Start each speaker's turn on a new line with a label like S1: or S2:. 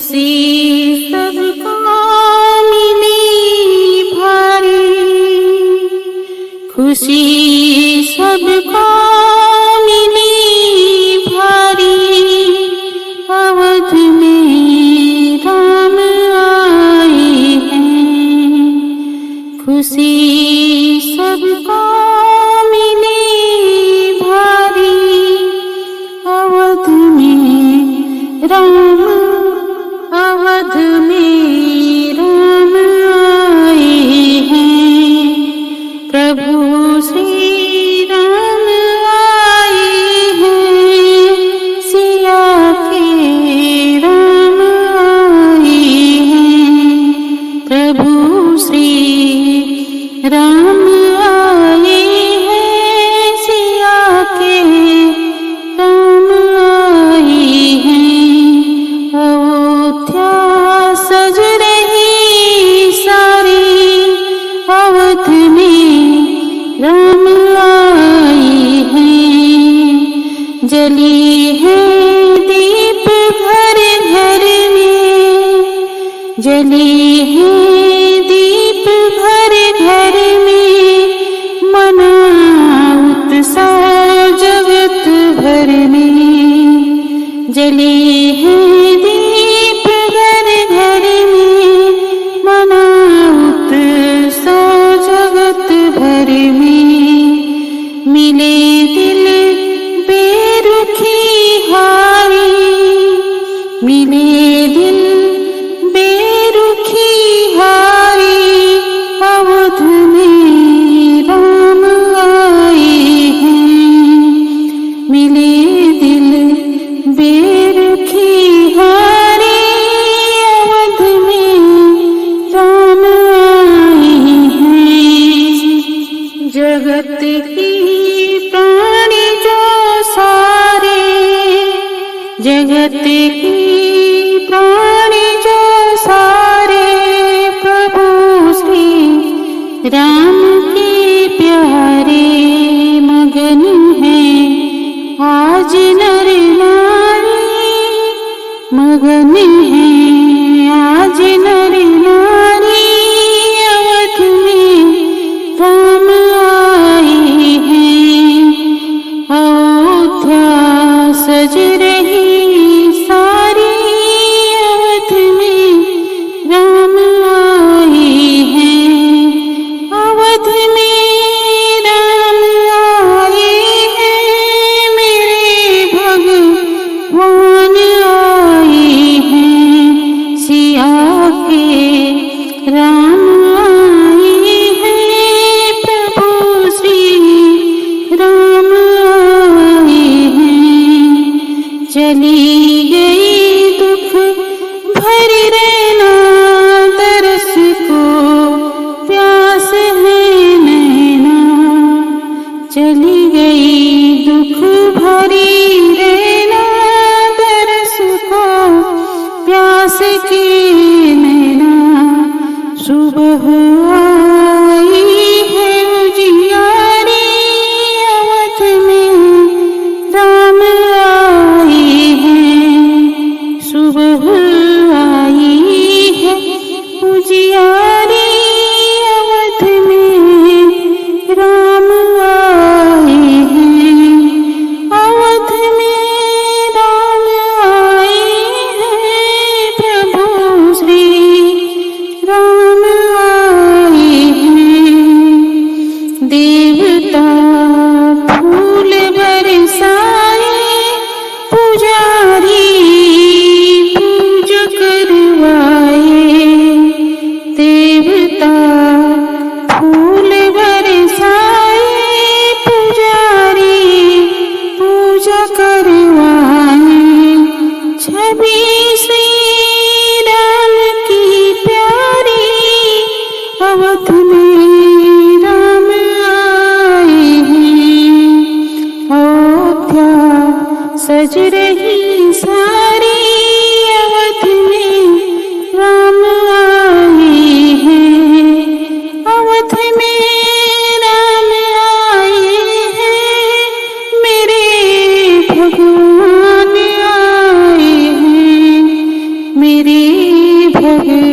S1: खुशी सबको मिली भारी, खुशी सबको मिली भारी। अवध में राम आए हैं, खुशी सबको मिली भारी। अवध में राम, अवध में राम आए हैं। प्रभु श्री राम आए हैं, सिया के राम आए हैं। प्रभु श्री राम आए हैं, सिया के राम आए हैं। अयोध्या सज रही सारी, अवध में राम आए हैं। जली है दीप घर घर में, जली है दीप घर घर में। मना उत्सव जगत भर में, जली है दीप घर घर में। मना उत्सव जगत भर में। मिले दिल बेरुखी हारी, मिले दिल बेरुखी हारी। अवध में राम आए हैं, मिले दिल बेरुखी हारी। अवध में राम आए हैं। जगत की प्राणी जो सारे, जगत की प्राणी जो सारे। प्रभु श्री राम के प्यारे मगन हैं आज नर नारी, मगन हैं आज नर नारी। अवध में राम आए हैं, अयोध्या सज रही सारी। अवध में राम आए हैं, अवध में राम आए हैं। मेरे भगवान आए हैं, सिया के राम आए हैं। प्रभु श्री राम आए हैं। चली गई दुख भरी रहना, तरस को प्यास है नैना। चली गई दुख भरी रहना, तरस को प्यास की नैना। सुबह आई है उजियारी, अवध में राम आए हैं। सुबह आई है उजियारी, अवध में राम आए हैं। अवध में राम आए हैं, प्रभु श्री राम आए हैं। देवता फूल बरसाए, पुजारी पूज करवाए। रे भगवान।